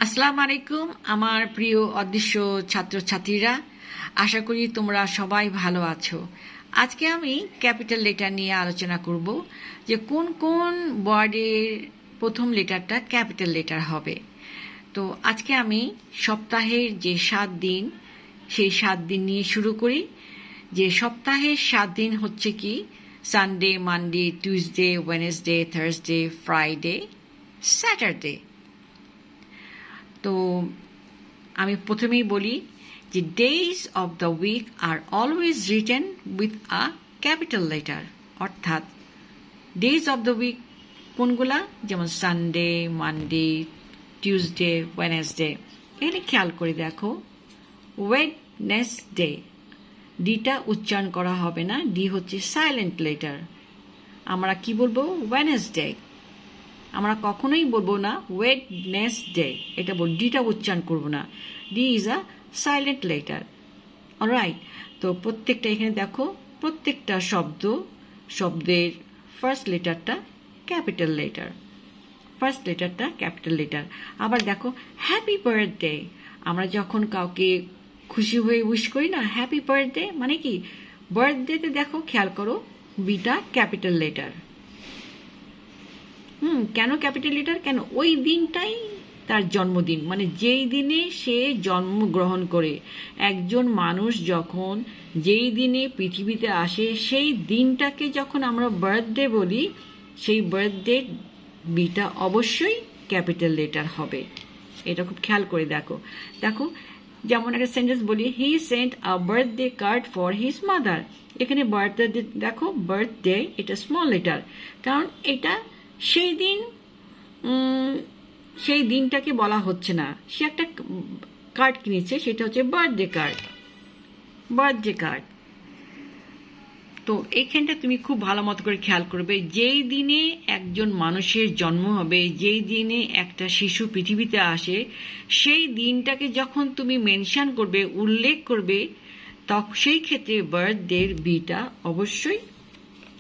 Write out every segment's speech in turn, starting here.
আসসালামু আলাইকুম আমার প্রিয় অদৃশ্য ছাত্রছাত্রীরা, আশা করি তোমরা সবাই ভালো আছো। আজকে আমি ক্যাপিটাল লেটার নিয়ে আলোচনা করব যে কোন কোন ওয়ার্ডের প্রথম লেটারটা ক্যাপিটাল লেটার হবে। তো আজকে আমি সপ্তাহের যে 7 দিন সেই 7 দিন নিয়ে শুরু করি। যে সপ্তাহের 7 দিন হচ্ছে কি Sunday, Monday, Tuesday, Wednesday, Thursday, Friday, Saturday. তো আমি প্রথমেই বলি যে days of the week are always written with a capital letter, অর্থাৎ ডেজ অফ দ্য উইক কোনগুলা, যেমন সানডে, মানডে, টিউসডে, ওয়েডনেসডে। এখানে খেয়াল করে দেখো, ওয়েডনেসডে ডিটা উচ্চারণ করা হবে না, ডি হচ্ছে সাইলেন্ট লেটার। আমরা কি বলবো? ওয়েডনেসডে। আমরা কখনোই বলবো না ওয়েডনেসডে, এটা বল, ডিটা উচ্চারণ করবো না, D is a silent letter. Alright, তো প্রত্যেকটা এখানে দেখো, প্রত্যেকটা শব্দের ফার্স্ট লেটারটা ক্যাপিটাল লেটার, ফার্স্ট লেটারটা ক্যাপিটাল লেটার। আবার দেখো হ্যাপি বার্থডে, আমরা যখন কাউকে খুশি হয়ে উইশ করি না, হ্যাপি বার্থডে মানে কি, বার্থডেতে দেখো খেয়াল করো বিটা ক্যাপিটাল লেটার। কেন ক্যাপিটাল লেটার? কেন? ওই দিনটাই তার জন্মদিন, মানে যেই দিনে সে জন্মগ্রহণ করে। একজন মানুষ যখন যেই দিনে পৃথিবীতে আসে সেই দিনটাকে যখন আমরা বার্থডে বলি, সেই বার্থডে বিটা অবশ্যই ক্যাপিটাল লেটার হবে। এটা খুব খেয়াল করে দেখো। দেখো যেমন একটা সেন্টেন্স বলি, হি sent a birthday card for his mother. এখানে বার্থডে দেখো, বার্থডে এটা স্মল লেটার, কারণ এটা সেই দিনটাকে বলা হচ্ছে না, সে একটা কার্ড কিনেছে, সেটা হচ্ছে বার্থডে কার্ড, বার্থডে কার্ড। তো এইখানটা তুমি খুব ভালো মতো করে খেয়াল করবে, যেই দিনে একজন মানুষের জন্ম হবে, যেই দিনে একটা শিশু পৃথিবীতে আসে, সেই দিনটাকে যখন তুমি মেনশন করবে, উল্লেখ করবে, তখন সেই ক্ষেত্রে বার্থডের বিটা অবশ্যই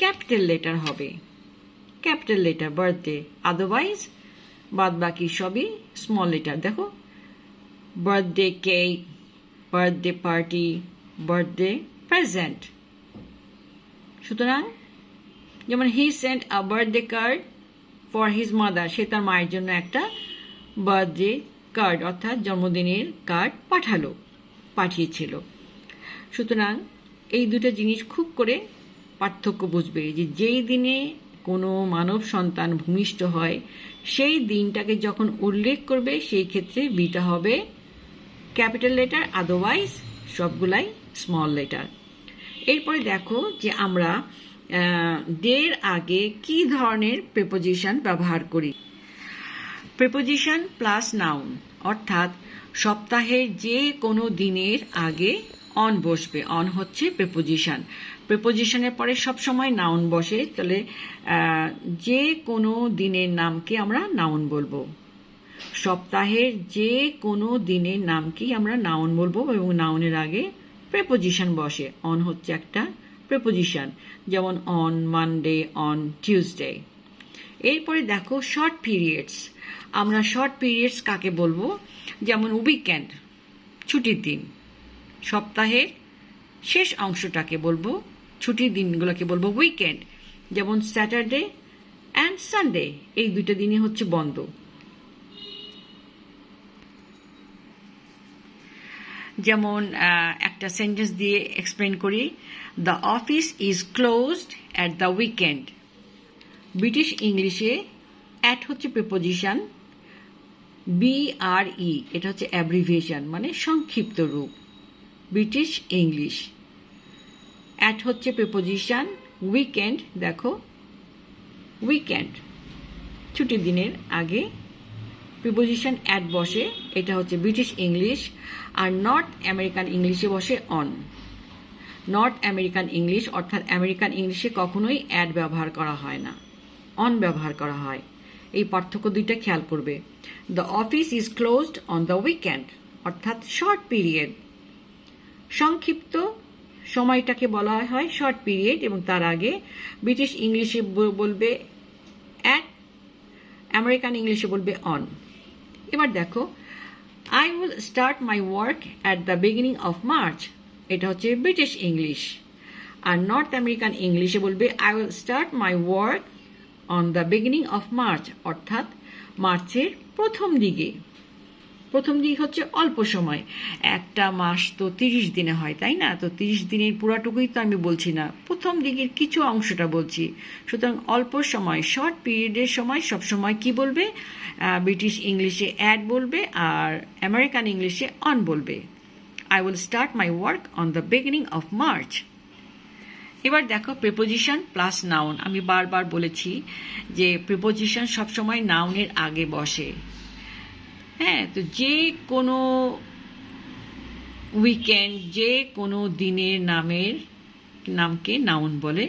ক্যাপিটাল লেটার হবে, ক্যাপিটাল লেটার বার্থডে। আদারওয়াইজ বাদ বাকি সবই স্মল লেটার। দেখো birthday cake, birthday party, birthday present. সুতরাং যেমন he sent a birthday card for his mother, সে তার মায়ের জন্য একটা বার্থডে কার্ড অর্থাৎ জন্মদিনের কার্ড পাঠিয়েছিল। সুতরাং এই দুটো জিনিস খুব করে পার্থক্য বুঝবে, যে যেই দিনে কোনো মানব সন্তান ভূমিষ্ঠ হয় সেই দিনটাকে যখন উল্লেখ করবে, সেই ক্ষেত্রে বিটা হবে ক্যাপিটাল লেটার, আদারওয়াইজ সবগুলাই স্মল লেটার। এরপরে দেখো যে আমরা ডের আগে কি ধরনের প্রিপোজিশন ব্যবহার করি। প্রিপোজিশন প্লাস নাউন, অর্থাৎ সপ্তাহের যে কোনো দিনের আগে অন বসবে, অন হচ্ছে প্রিপোজিশন। প্রিপোজিশনের পরে সবসময় নাউন বসে, তাহলে যে কোনো দিনের নামকে আমরা নাউন বলবো। সপ্তাহের যে কোনো দিনের নামকেই আমরা নাউন বলবো এবং নাউনের আগে প্রিপোজিশন বসে। অন হচ্ছে একটা প্রিপোজিশন, যেমন অন মানডে, অন টিউসডে। এরপরে দেখো শর্ট পিরিয়ডস, আমরা শর্ট পিরিয়ডস কাকে বলবো? যেমন উইকেন্ড, ছুটির দিন। সপ্তাহের শেষ অংশটাকে বলবো, ছুটির দিনগুলোকে বলবো উইকেন্ড। যেমন স্যাটারডে অ্যান্ড সানডে, এই দুটো দিনই হচ্ছে বন্ধ। যেমন একটা সেন্টেন্স দিয়ে এক্সপ্লেন করি, the office is closed at the weekend. British ইংলিশে অ্যাট হচ্ছে প্রিপোজিশন, BRE এটা হচ্ছে অ্যাব্রিভিয়েশন, মানে সংক্ষিপ্ত রূপ। ব্রিটিশ ইংলিশ অ্যাট হচ্ছে প্রিপোজিশন, উইকেন্ড দেখো, উইকেন্ড ছুটির দিনের আগে প্রিপোজিশন অ্যাট বসে, এটা হচ্ছে ব্রিটিশ ইংলিশ। আর নর্থ আমেরিকান ইংলিশে বসে অন। নর্থ আমেরিকান ইংলিশ অর্থাৎ আমেরিকান ইংলিশে কখনোই অ্যাট ব্যবহার করা হয় না, অন ব্যবহার করা হয়। এই পার্থক্য দুইটা খেয়াল করবে। The office is closed on the weekend, অর্থাৎ শর্ট পিরিয়ড, সংক্ষিপ্ত সময়টাকে বলা হয় শর্ট পিরিয়ড, এবং তার আগে ব্রিটিশ ইংলিশে বলবে অ্যাট, আমেরিকান ইংলিশে বলবে অন। এবার দেখো, I will start my work at the beginning of March, এটা হচ্ছে ব্রিটিশ ইংলিশ। আর নর্থ আমেরিকান ইংলিশে বলবে I will start my work on the beginning of March, অর্থাৎ মার্চের প্রথম দিকে। প্রথম দিক হচ্ছে অল্প সময়, একটা মাস তো 30 দিনে হয়, তাই না? তো 30 দিনের পুরাটুকুই তো আমি বলছি না, প্রথম দিকের কিছু অংশটা বলছি। সুতরাং অল্প সময়, শর্ট পিরিয়ডের সময় সবসময় কি বলবে? ব্রিটিশ ইংলিশে অ্যাট বলবে, আর আমেরিকান ইংলিশে অন বলবে। I will start my work on the beginning of March. এবার দেখো, প্রিপোজিশন প্লাস নাউন। আমি বারবার বলেছি যে প্রিপোজিশন সবসময় নাউনের আগে বসে। হ্যাঁ, তো যে কোনো উইকেন্ড, যে কোনো দিনের নামকে নাউন বলে।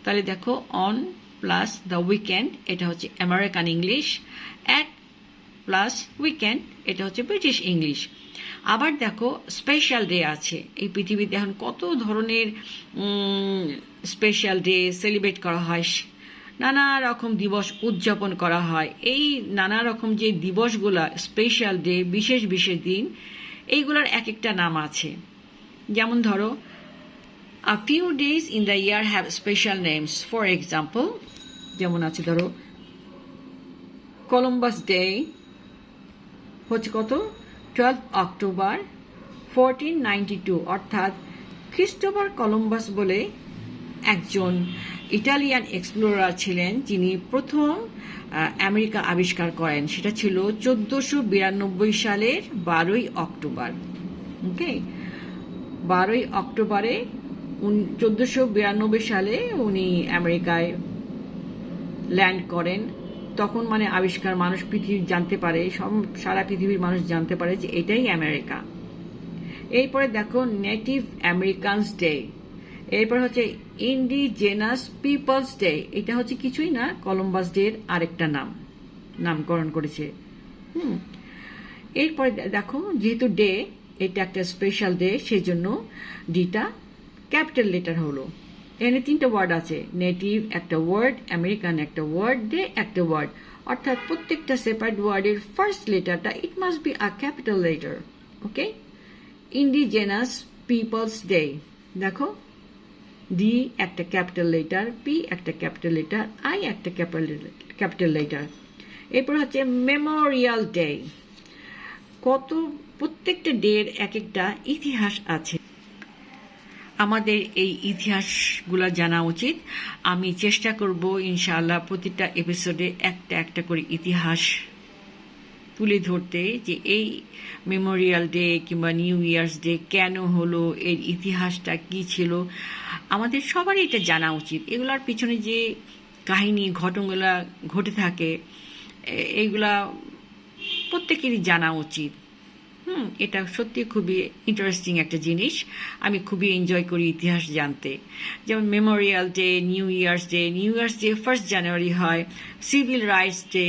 তাহলে দেখো, অন প্লাস দ্য উইকেন্ড, এটা হচ্ছে American English. At plus weekend, এটা হচ্ছে ব্রিটিশ ইংলিশ। আবার দেখো, স্পেশাল ডে আছে। এই পৃথিবীতে এখন কত ধরনের স্পেশাল ডে সেলিব্রেট করা হয়, নানা রকম দিবস উদযাপন করা হয়। এই নানা রকম যে দিবসগুলা, স্পেশাল ডে, বিশেষ বিশেষ দিন, এইগুলার এক একটা নাম আছে। যেমন ধরো, a few days in the year have special names. For example, যেমন আছে ধরো, কলম্বাস ডে হচ্ছে কত? 12 অক্টোবর 1492, অর্থাৎ ক্রিস্টোফার কলম্বাস বলে একজন ইটালিয়ান এক্সপ্লোরার ছিলেন, যিনি প্রথম আমেরিকা আবিষ্কার করেন। সেটা ছিল 1492 সালের 12ই অক্টোবর। ওকে, 12ই অক্টোবরে 1492 সালে উনি আমেরিকায় ল্যান্ড করেন। তখন মানে আবিষ্কার, মানুষ পৃথিবী জানতে পারে, সারা পৃথিবীর মানুষ জানতে পারে যে এটাই আমেরিকা। এরপরে দেখো, নেটিভ আমেরিকানস ডে। এরপর হচ্ছে ইন্ডিজেনাস পিপলস ডে। এটা হচ্ছে কিছুই না, কলম্বাস ডে এর আরেকটা নামকরণ করেছে। এরপরে দেখো, যেহেতু ডে এটা একটা স্পেশাল ডে, সেই জন্য ডিটা ক্যাপিটাল লেটার হলো। এখানে 3টা ওয়ার্ড আছে, নেটিভ একটা ওয়ার্ড, আমেরিকান একটা ওয়ার্ড, ডে একটা ওয়ার্ড। অর্থাৎ প্রত্যেকটা সেপারেট ওয়ার্ডের ফার্স্ট লেটারটা it must be a capital letter. Okay, indigenous peoples day, দেখো, ডি একটা ক্যাপিটাল লেটার, পি একটা ক্যাপিটাল লেটার, আই একটা ক্যাপিটাল লেটার। এরপর হচ্ছে মেমোরিয়াল ডে। প্রত্যেকটা ডের এক একটা ইতিহাস আছে। আমাদের এই ইতিহাসগুলো জানা উচিত। আমি চেষ্টা করব ইনশাআল্লাহ প্রতিটা এপিসোডে একটা একটা করে ইতিহাস তুলে ধরতে, যে এই মেমোরিয়াল ডে কিংবা নিউ ইয়ার্স ডে কেন হলো, এর ইতিহাসটা কি ছিল। আমাদের সবারই এটা জানা উচিত। এগুলার পিছনে যে কাহিনী ঘটনাগুলা ঘটে থাকে, এইগুলা প্রত্যেকেরই জানা উচিত। এটা সত্যি খুবই ইন্টারেস্টিং একটা জিনিস। আমি খুবই এনজয় করি ইতিহাস জানতে। যেমন Memorial Day, New Year's Day. New Year's Day 1 জানুয়ারি হয়। Civil Rights Day,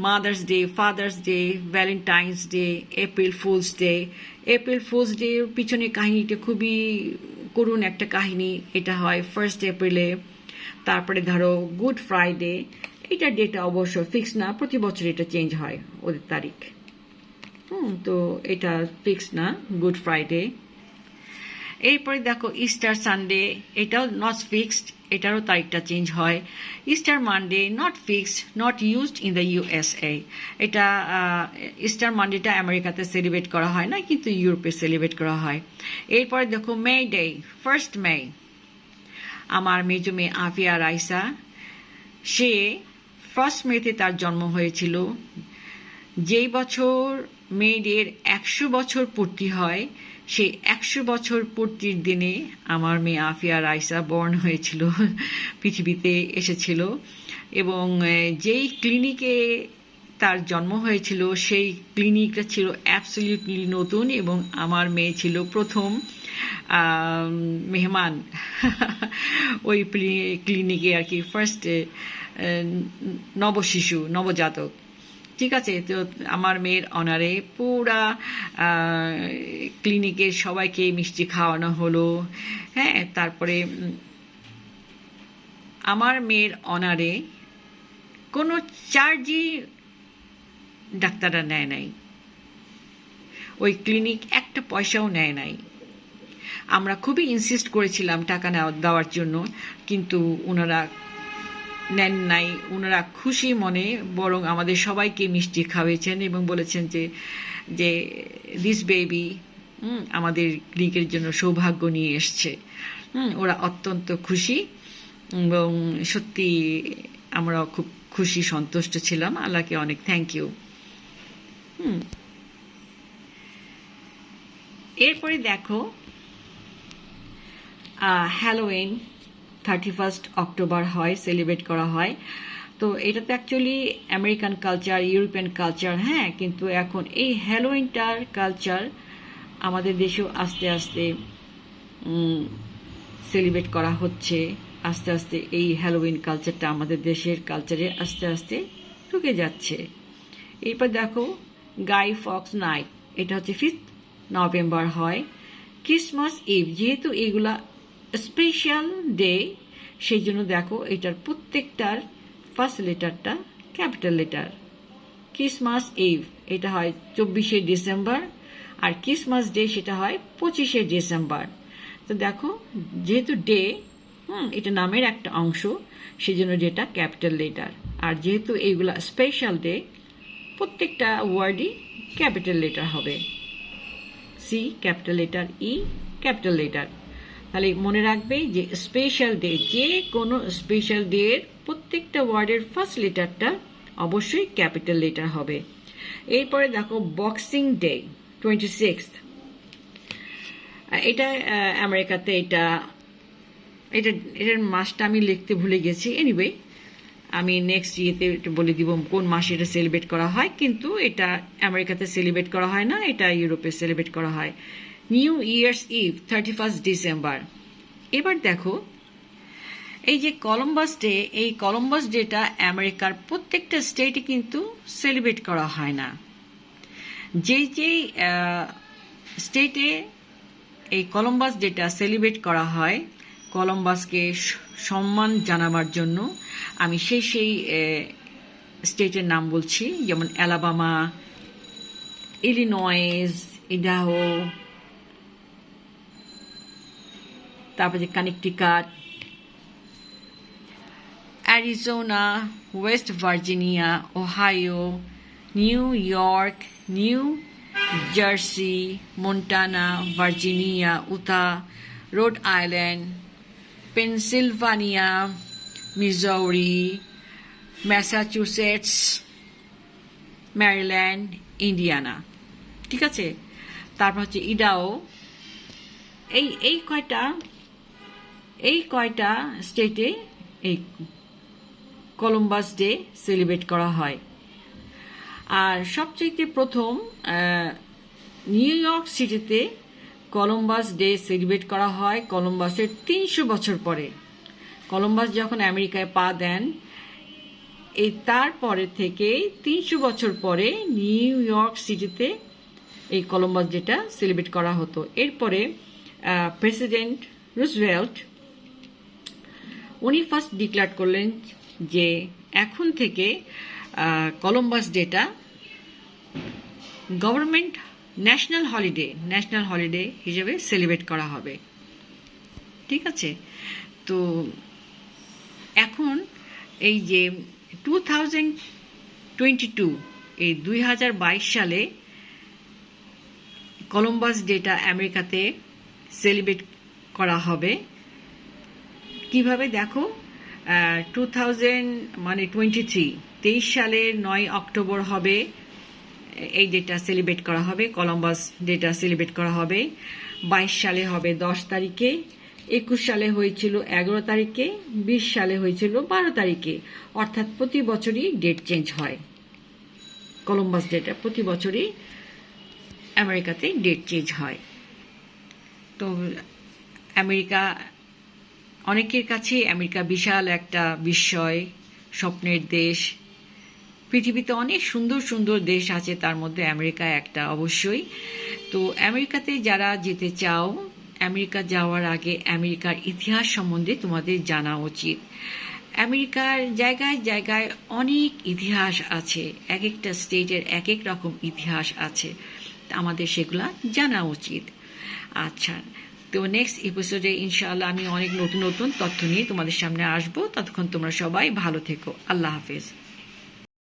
Mother's Day, Father's Day, Valentine's Day, April Fools' Day. April Fools' Day পিছনে কাহিনীটা খুবই করুণ একটা কাহিনী। এটা হয় 1 এপ্রিলে। তারপরে ধরো গুড ফ্রাইডে, এটা ডেটা অবশ্য ফিক্স না, প্রতি বছর এটা চেঞ্জ হয় ওদের তারিখ। তো এটা ফিক্স না, গুড ফ্রাইডে। এরপরে দেখো, ইস্টার সানডে, এটাও নট ফিক্সড, এটারও তারিখটা চেঞ্জ হয়। Easter Monday not fixed, not used in the USA. এটা ইস্টার মানডেটা আমেরিকাতে সেলিব্রেট করা হয় না, কিন্তু ইউরোপে সেলিব্রেট করা হয়। এরপরে দেখো, মে ডে, 1 মে। আমার মেজো মেয়ে আফিয়া রাইসা, সে 1 মেতে তার জন্ম হয়েছিল। যেই বছর মেয়েদের 100 বছর পূর্তি হয়, সেই 100 বছর পূর্তির দিনে আমার মেয়ে আফিয়া রাইসা বর্ন হয়েছিল, পৃথিবীতে এসেছিল। এবং যেই ক্লিনিকে তার জন্ম হয়েছিল, সেই ক্লিনিকটা ছিল অ্যাবসলিউটলি নতুন, এবং আমার মেয়ে ছিল প্রথম মেহমান ওই ক্লিনিকে আর কি, ফার্স্ট নবশিশু, নবজাতক। ঠিক আছে, তো আমার মেয়ের অনারে পুরা ক্লিনিকের সবাইকে মিষ্টি খাওয়ানো হলো। হ্যাঁ, তারপরে আমার মেয়ের অনারে কোনো চার্জই ডাক্তাররা নেয় নাই, ওই ক্লিনিক একটা পয়সাও নেয় নাই। আমরা খুবই ইনসিস্ট করেছিলাম টাকা দেওয়ার জন্য, কিন্তু ওনারা নেন নাই। ওনারা খুশি মনে বরং আমাদের সবাইকে মিষ্টি খাওয়িয়েছেন এবং বলেছেন যে দিস বেবি আমাদের ক্লিনিকের জন্য সৌভাগ্য নিয়ে এসছে। ওরা অত্যন্ত খুশি এবং সত্যি আমরাও খুব খুশি, সন্তুষ্ট ছিলাম। আল্লাহকে অনেক থ্যাংক ইউ। এরপরে দেখো হ্যালোউইন 31 অক্টোবর হয়, সেলিব্রেট করা হয়। তো এটা তো actually American culture, European culture, হ্যাঁ, কিন্তু এখন এই হ্যালোউইনটার কালচার আমাদের দেশেও আস্তে আস্তে সেলিব্রেট করা হচ্ছে। আস্তে আস্তে এই হ্যালোউইন কালচারটা আমাদের দেশের কালচারে আস্তে আস্তে ঢুকে যাচ্ছে। এরপর দেখো গাই ফক্স নাইট, এটা হচ্ছে 5 নভেম্বর হয়। ক্রিসমাস ইভ, যেহেতু এগুলা স্পেশাল ডে, সেই জন্য দেখো এটার প্রত্যেকটার ফার্স্ট লেটারটা ক্যাপিটাল লেটার। ক্রিসমাস ইভ এটা হয় 24শে ডিসেম্বর, আর ক্রিসমাস ডে সেটা হয় 25শে ডিসেম্বর। তো দেখো যেহেতু ডে, এটা নামের একটা অংশ, সেই জন্য ডেটা ক্যাপিটাল লেটার। আর যেহেতু এইগুলা স্পেশাল ডে, প্রত্যেকটা ওয়ার্ডই ক্যাপিটাল লেটার হবে। সি ক্যাপিটাল লেটার, ই ক্যাপিটাল লেটার। তাহলে মনে রাখবে যে স্পেশাল ডে, যে কোনো স্পেশাল ডে এর প্রত্যেকটা ওয়ার্ডের ফার্স্ট লেটারটা অবশ্যই ক্যাপিটাল লেটার হবে। এরপরে দেখো বক্সিং ডে 26, এটা আমেরিকাতে এটার মাসটা আমি লিখতে ভুলে গেছি। এনিওয়ে আমি নেক্সট ইয়েতে বলে দিব কোন মাসে এটা সেলিব্রেট করা হয়, কিন্তু এটা আমেরিকাতে সেলিব্রেট করা হয় না, এটা ইউরোপে সেলিব্রেট করা হয়। নিউ ইয়ার্স ইভ 31 ডিসেম্বর। এবার দেখো এই যে কলম্বাস ডে, এই কলম্বাস ডেটা আমেরিকার প্রত্যেকটা স্টেটে কিন্তু সেলিব্রেট করা হয় না। যেই স্টেটে এই কলম্বাস ডেটা সেলিব্রেট করা হয়, কলম্বাসকে সম্মান জানাবার জন্য আমি সেই স্টেটের নাম বলছি, যেমন অ্যালাবামা, ইলিনয়েস, ইডাহো, তারপর যে Connecticut, Arizona, West Virginia, Ohio, New York, New Jersey, Montana, Virginia, Utah, Rhode Island, Pennsylvania, Missouri, Massachusetts, Maryland, Indiana. ঠিক আছে, তারপর হচ্ছে ইডাও। এই কয়টা স্টেটে এই কলম্বাস ডে সেলিব্রেট করা হয়। আর সবচেয়ে প্রথম নিউ ইয়র্ক সিটিতে কলম্বাস ডে সেলিব্রেট করা হয় কলম্বাসের 300 বছর পরে। কলম্বাস যখন আমেরিকায় পা দেন, এই তারপরে থেকে 300 বছর পরে নিউ ইয়র্ক সিটিতে এই কলম্বাস ডেটা সেলিব্রেট করা হতো। এরপরে প্রেসিডেন্ট রুজভেল্ট উনি ফার্স্ট ডিক্লেয়ার করলেন যে এখন থেকে Columbus data government national holiday হিসেবে সেলিব্রেট করা হবে। ঠিক আছে, তো এখন এই যে 2022 এই 2022 সালে কলম্বাস ডেটা আমেরিকাতে সেলিব্রেট করা হবে। কিভাবে দেখো, 23 সালের 9 অক্টোবর হবে এই ডেটা সেলিব্রেট করা হবে, কলম্বাস ডেটা সেলিব্রেট করা হবে। 22 সালে হবে 10 তারিখে, 21 সালে হয়েছিল 11 তারিখে, 20 সালে হয়েছিল 12 তারিখে। অর্থাৎ প্রতি বছরই ডেট চেঞ্জ হয়। কলম্বাস ডেটা প্রতি বছরই আমেরিকাতে ডেট চেঞ্জ হয়। তো অনেকের কাছে আমেরিকা বিশাল একটা বিস্ময়, স্বপ্নের দেশ। পৃথিবীতে অনেক সুন্দর সুন্দর দেশ আছে, তার মধ্যে আমেরিকা একটা অবশ্যই। তো আমেরিকাতে যারা যেতে চাও, আমেরিকা যাওয়ার আগে আমেরিকার ইতিহাস সম্বন্ধে তোমাদের জানা উচিত। আমেরিকার জায়গায় জায়গায় অনেক ইতিহাস আছে, এক একটা স্টেটের এক এক রকম ইতিহাস আছে, আমাদের সেগুলা জানা উচিত। আচ্ছা, তো নেক্সট এপিসোডে ইনশাআল্লাহ আমি অনেক নতুন নতুন তথ্য নিয়ে তোমাদের সামনে আসবো। ততক্ষণ তোমরা সবাই ভালো থেকো। আল্লাহ হাফেজ।